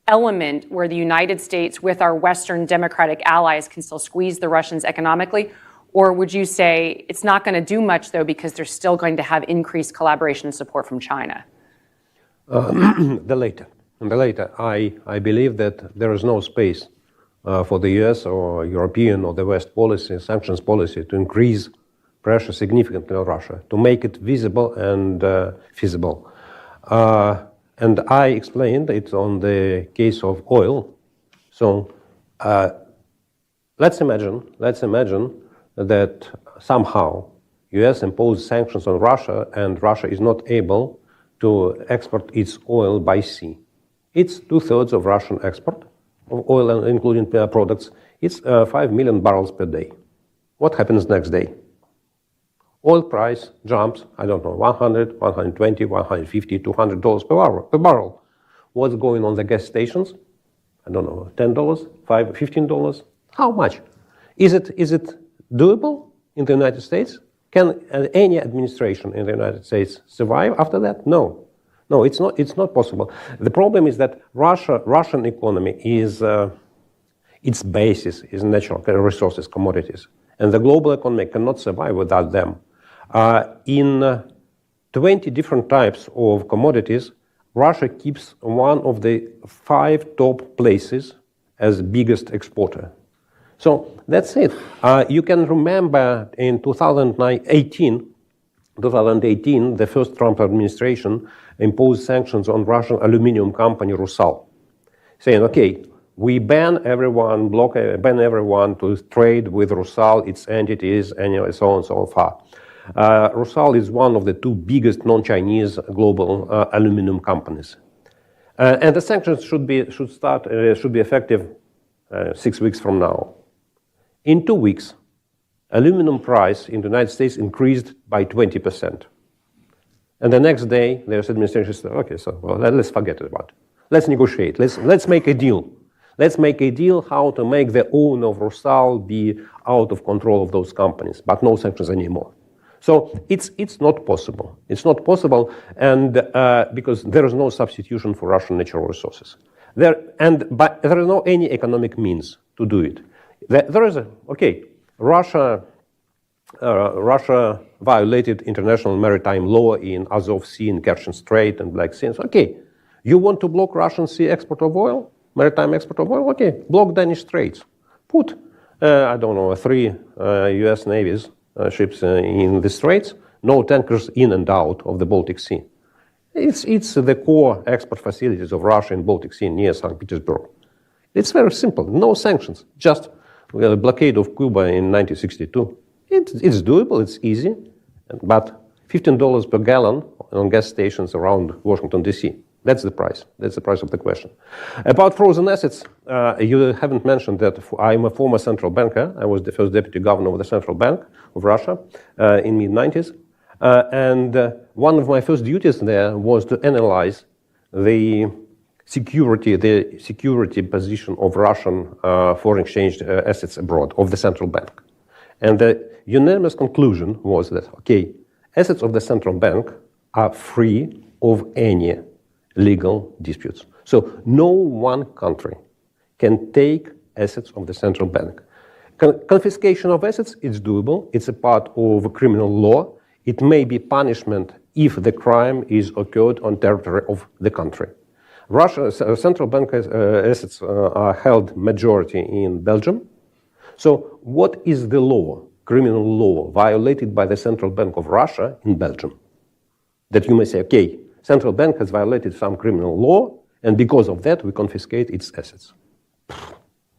element where the United States, with our Western democratic allies, can still squeeze the Russians economically? Or would you say it's not going to do much, though, because they're still going to have increased collaboration and support from China? The latter. I believe that there is no space for the US or European or the West policy, sanctions policy, to increase pressure significantly on Russia, to make it visible and feasible. And I explained it on the case of oil. So let's imagine that somehow US imposes sanctions on Russia and Russia is not able to export its oil by sea. It's 2/3 of Russian export of oil, and including products. It's 5 million barrels per day. What happens next day? Oil price jumps, I don't know, $100, $120, $150, $200 per barrel. What's going on the gas stations? I don't know, $10, $15? How much? Is it doable? in the United States? Can any administration in the United States survive after that? No. No, it's not possible. The problem is that Russian economy is, its basis is natural resources, commodities. And the global economy cannot survive without them. In 20 different types of commodities, Russia keeps one of the 5 top places as biggest exporter. So that's it. You can remember in 2018, the first Trump administration imposed sanctions on Russian aluminum company Rusal, saying, okay, we ban everyone to trade with Rusal, its entities, and so on and so far. Rusal is one of the 2 biggest non-Chinese global aluminum companies. And the sanctions should be effective 6 weeks from now. In 2 weeks, aluminum price in the United States increased by 20%. And the next day, the US administration said, okay, so well, let's forget about it. Let's negotiate. Let's make a deal. Let's make a deal how to make the owner of Rusal be out of control of those companies, but no sanctions anymore. So it's not possible. It's not possible, and because there is no substitution for Russian natural resources. But there is no any economic means to do it. Russia violated international maritime law in Azov Sea, in Kerch Strait, and Black Sea. Okay, you want to block Russian sea export of oil, maritime export of oil? Okay, block Danish Straits. Put, 3 U.S. Navy's ships in the Straits, no tankers in and out of the Baltic Sea. It's the core export facilities of Russia in Baltic Sea near St. Petersburg. It's very simple, no sanctions, just a blockade of Cuba in 1962. It's doable, it's easy, but $15 per gallon on gas stations around Washington, D.C. That's the price. That's the price of the question. About frozen assets, you haven't mentioned that I'm a former central banker. I was the first deputy governor of the Central Bank of Russia in mid-90s. And one of my first duties there was to analyze the security position of Russian foreign exchange assets abroad of the central bank. And the unanimous conclusion was that, okay, assets of the central bank are free of any legal disputes. So no one country can take assets of the central bank. Confiscation of assets is doable. It's a part of criminal law. It may be punishment if the crime is occurred on territory of the country. Russia's central bank assets are held majority in Belgium. So what is the law, criminal law, violated by the Central Bank of Russia in Belgium? That you may say, okay, Central Bank has violated some criminal law, and because of that, we confiscate its assets.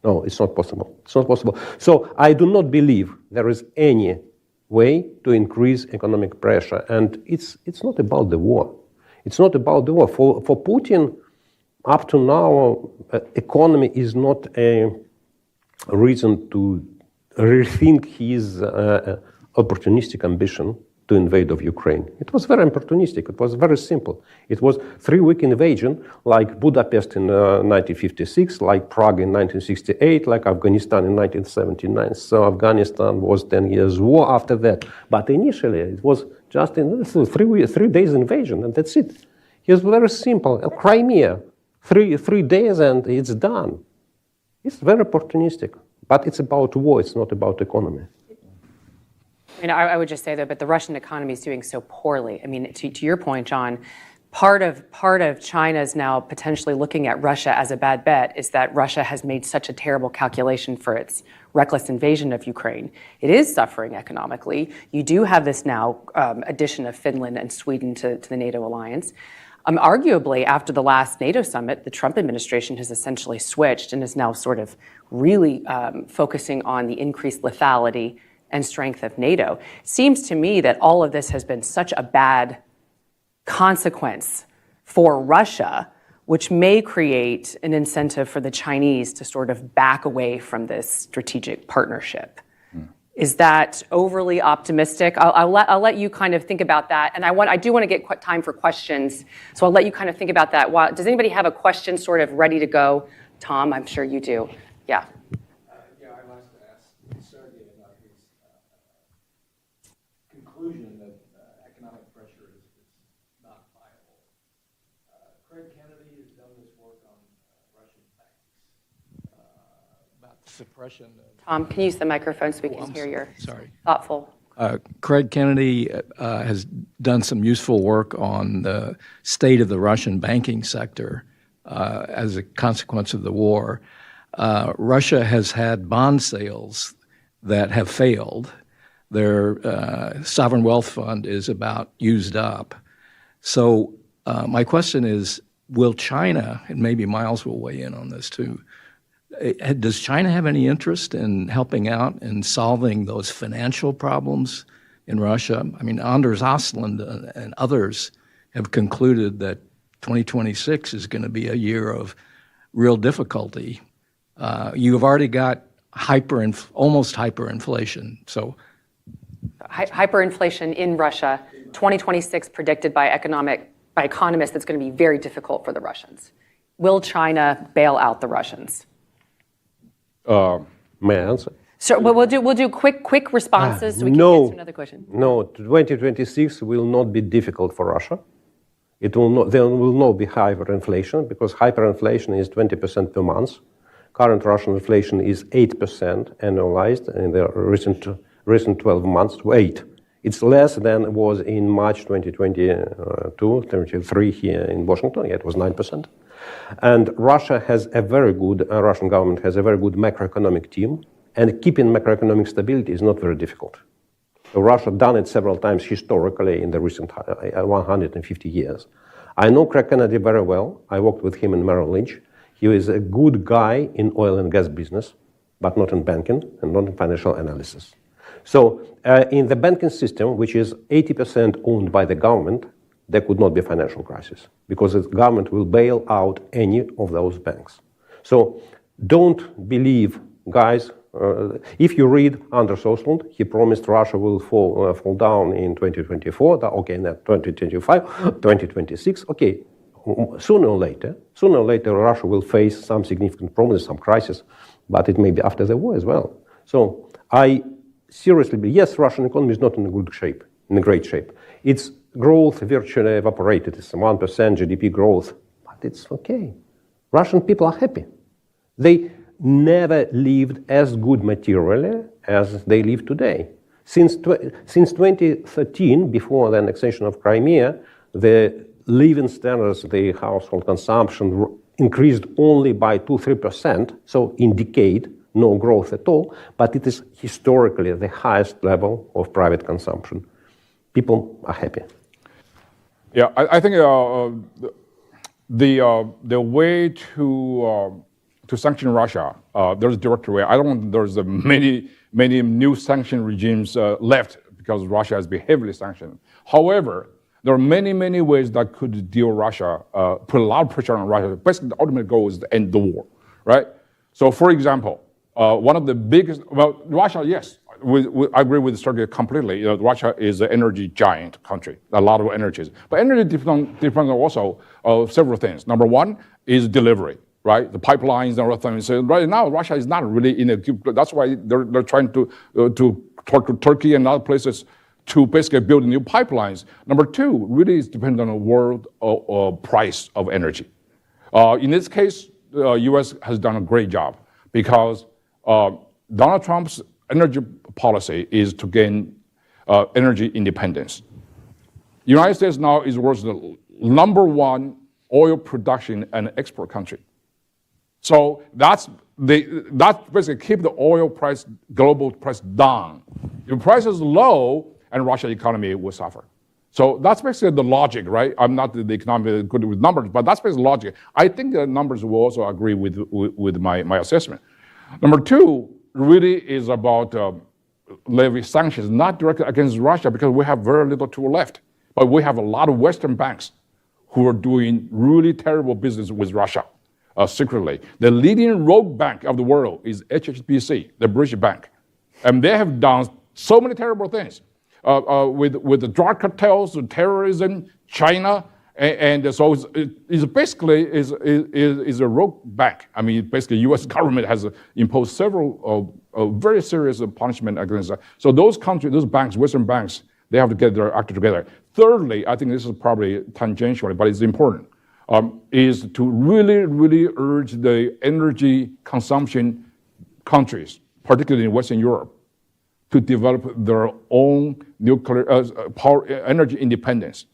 No, it's not possible. It's not possible. So I do not believe there is any way to increase economic pressure. And it's not about the war. It's not about the war. For Putin, up to now, economy is not a reason to rethink his opportunistic ambition to invade of Ukraine. It was very opportunistic. It was very simple. It was 3-week invasion, like Budapest in 1956, like Prague in 1968, like Afghanistan in 1979. So Afghanistan was 10 years war after that. But initially, it was just in 3 days invasion, and that's it. It was very simple. Crimea, 3 days, and it's done. It's very opportunistic. But it's about war. It's not about economy. I mean, I would just say that, but the Russian economy is doing so poorly. I mean, to your point, John, part of China's now potentially looking at Russia as a bad bet is that Russia has made such a terrible calculation for its reckless invasion of Ukraine. It is suffering economically. You do have this now addition of Finland and Sweden to the NATO alliance. Arguably, after the last NATO summit, the Trump administration has essentially switched and is now sort of really focusing on the increased lethality and strength of NATO. It seems to me that all of this has been such a bad consequence for Russia, which may create an incentive for the Chinese to sort of back away from this strategic partnership. Is that overly optimistic? I'll let you kind of think about that. And I do want to get time for questions. So I'll let you kind of think about that. Does anybody have a question sort of ready to go? Tom, I'm sure you do. Yeah. Yeah, I'd like to ask Sergey about his suppression. Tom, can you use the microphone so we can hear your thoughtful? Craig Kennedy has done some useful work on the state of the Russian banking sector as a consequence of the war. Russia has had bond sales that have failed. Their sovereign wealth fund is about used up. So my question is, will China, and maybe Miles will weigh in on this too, does China have any interest in helping out in solving those financial problems in Russia? I mean, Anders Ostlund and others have concluded that 2026 is going to be a year of real difficulty. You've already got almost hyperinflation. So, hyperinflation in Russia, 2026 predicted by economists that's going to be very difficult for the Russians. Will China bail out the Russians? May I answer? So we'll do quick responses so we can get to another question. No, 2026 will not be difficult for Russia. There will not be hyperinflation because hyperinflation is 20% per month. Current Russian inflation is 8% annualized in the recent 12 months to 8. It's less than it was in March 2022, 23 here in Washington. Yeah, it was 9%. And Russia has a very good, Russian government has a very good macroeconomic team, and keeping macroeconomic stability is not very difficult. So Russia done it several times historically in the recent 150 years. I know Craig Kennedy very well. I worked with him in Merrill Lynch. He is a good guy in oil and gas business, but not in banking and not in financial analysis. So in the banking system, which is 80% owned by the government, there could not be a financial crisis because the government will bail out any of those banks. So don't believe, guys, if you read Anders Ostlund, he promised Russia will fall down in 2024, okay, not 2025, 2026, okay. Sooner or later, Russia will face some significant problems, some crisis, but it may be after the war as well. So I seriously believe, yes, Russian economy is not in a great shape. Its growth virtually evaporated. It's 1% GDP growth, but it's okay. Russian people are happy. They never lived as good materially as they live today. Since 2013, before the annexation of Crimea, the living standards, the household consumption increased only by 2-3%, so in decade, no growth at all, but it is historically the highest level of private consumption. People are happy. Yeah, I think the way to sanction Russia, there's a direct way. I don't think there's many new sanction regimes left because Russia has been heavily sanctioned. However, there are many ways that could deal Russia, put a lot of pressure on Russia. Basically, the ultimate goal is to end the war, right? So, for example, one of the biggest, Russia, yes, I agree with Sergey completely. Russia is an energy giant country, a lot of energies. But energy depends on also several things. Number one is delivery, right? The pipelines and other things. So right now, Russia is not really in a good place. That's why they're trying to talk to Turkey and other places to basically build new pipelines. Number two, really is dependent on the world price of energy. In this case, the U.S. has done a great job because Donald Trump's energy policy is to gain energy independence. The United States now is world's the #1 oil production and export country. So that's basically keep the oil price, global price down. If price is low, and Russia's economy will suffer. So that's basically the logic, right? I'm not the economic good with numbers, but that's basically logic. I think the numbers will also agree with my assessment. Number two really is about levy sanctions, not directly against Russia because we have very little tool left. But we have a lot of Western banks who are doing really terrible business with Russia secretly. The leading rogue bank of the world is HSBC, the British bank. And they have done so many terrible things. With the drug cartels, terrorism, China, and so it's basically is a rogue bank. I mean, basically, U.S. government has imposed several very serious punishment against that. So those countries, those banks, Western banks, they have to get their act together. Thirdly, I think this is probably tangentially, but it's important, is to really urge the energy consumption countries, particularly in Western Europe, to develop their own nuclear power energy independence.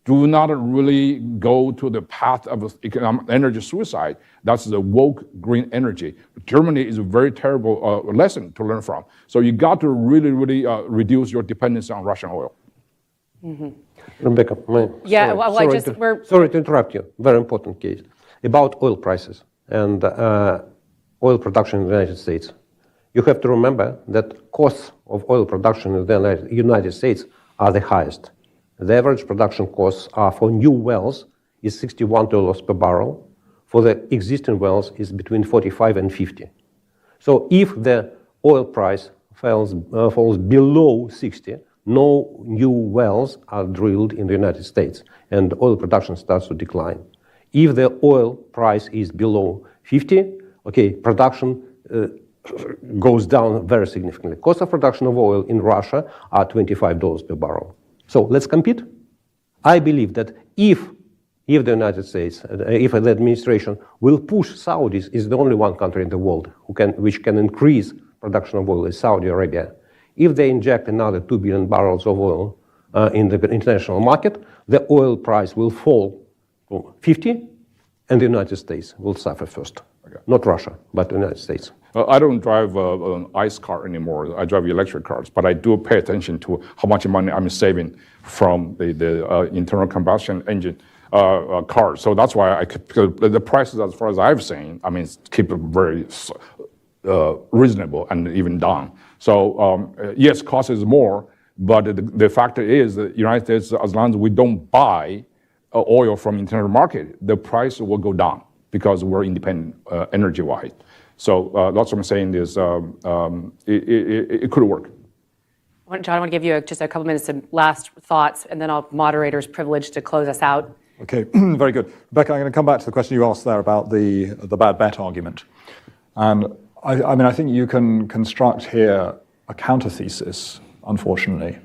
Do not really go to the path of economic energy suicide. That's the woke green energy. Germany is a very terrible lesson to learn from. So you got to really, really reduce your dependence on Russian oil. Mm-hmm. Rebecca, sorry to interrupt you. Very important case about oil prices and oil production in the United States. You have to remember that costs of oil production in the United States are the highest. The average production costs are for new wells is $61 per barrel. For the existing wells is between 45 and 50. So if the oil price falls below 60, no new wells are drilled in the United States and oil production starts to decline. If the oil price is below 50, production goes down very significantly. Cost of production of oil in Russia are $25 per barrel. So let's compete. I believe that if the United States, if the administration will push Saudis, is the only one country in the world which can increase production of oil is Saudi Arabia. If they inject another 2 billion barrels of oil in the international market, the oil price will fall to 50, and the United States will suffer first. Okay. Not Russia, but the United States. I don't drive an ICE car anymore. I drive electric cars, but I do pay attention to how much money I'm saving from the internal combustion engine cars. So that's why the prices, as far as I've seen, keep it very reasonable and even down. So yes, cost is more, but the factor is that the United States, as long as we don't buy oil from internal market, the price will go down because we're independent energy-wise. So that's what I'm saying is it could work. John, I want to give you just a couple minutes of last thoughts, and then I'll moderator's privilege to close us out. Okay, very good. Rebecca, I'm going to come back to the question you asked there about the bad bet argument. And I think you can construct here a counter-thesis, unfortunately,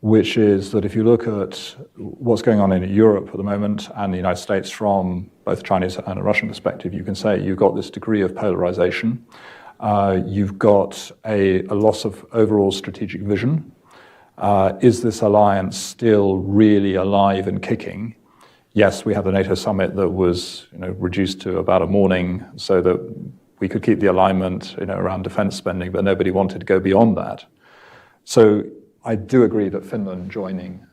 which is that if you look at what's going on in Europe at the moment and the United States from both a Chinese and a Russian perspective, you can say you've got this degree of polarization. You've got a loss of overall strategic vision. Is this alliance still really alive and kicking? Yes, we had the NATO summit that was reduced to about a morning so that we could keep the alignment around defense spending, but nobody wanted to go beyond that. So I do agree that Finland joining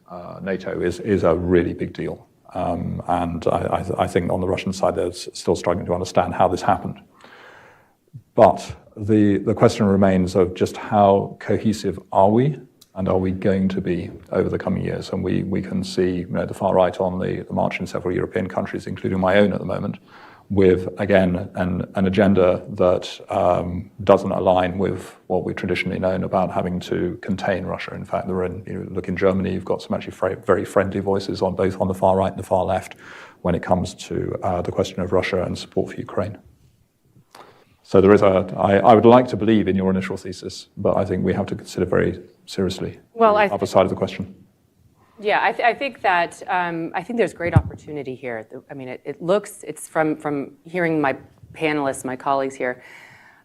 NATO is a really big deal. And I think on the Russian side, they're still struggling to understand how this happened. But the question remains of just how cohesive are we, and are we going to be over the coming years? And we can see the far right on the march in several European countries, including my own at the moment, with, again, an agenda that doesn't align with what we've traditionally known about having to contain Russia. In fact, look in Germany, you've got some actually very friendly voices on both on the far right and the far left when it comes to the question of Russia and support for Ukraine. So there is I would like to believe in your initial thesis, but I think we have to consider very seriously the other side of the question. Yeah, I think that I think there's great opportunity here. I mean, it's from hearing my panelists, my colleagues here,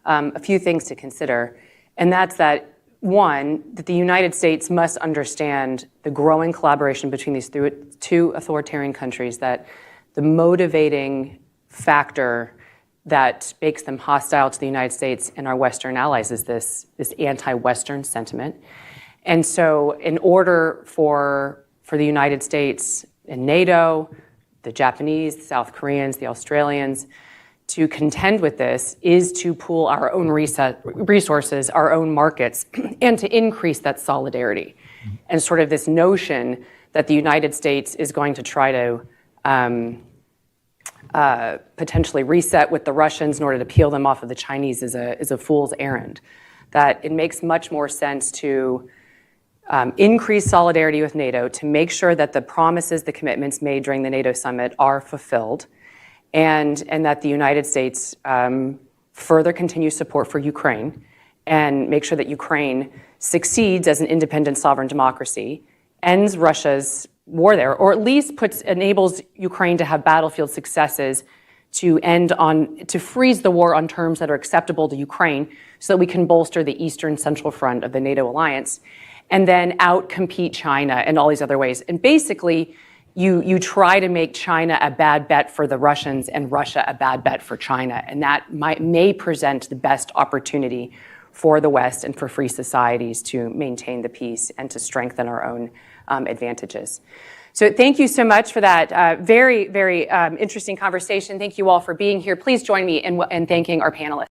a few things to consider, and that's that one, that the United States must understand the growing collaboration between these two authoritarian countries, that the motivating factor that makes them hostile to the United States and our Western allies is this anti-Western sentiment. And so in order for the United States and NATO, the Japanese, the South Koreans, the Australians, to contend with this is to pool our own resources, our own markets, and to increase that solidarity. And sort of this notion that the United States is going to try to potentially reset with the Russians in order to peel them off of the Chinese is a fool's errand. That it makes much more sense to increase solidarity with NATO, to make sure that the promises, the commitments made during the NATO summit are fulfilled, and that the United States further continues support for Ukraine and make sure that Ukraine succeeds as an independent sovereign democracy, ends Russia's war there, or at least enables Ukraine to have battlefield successes to freeze the war on terms that are acceptable to Ukraine so that we can bolster the Eastern Central Front of the NATO alliance, and then out-compete China in all these other ways. And basically, you try to make China a bad bet for the Russians and Russia a bad bet for China. And that may present the best opportunity for the West and for free societies to maintain the peace and to strengthen our own advantages. So thank you so much for that very, very interesting conversation. Thank you all for being here. Please join me in thanking our panelists.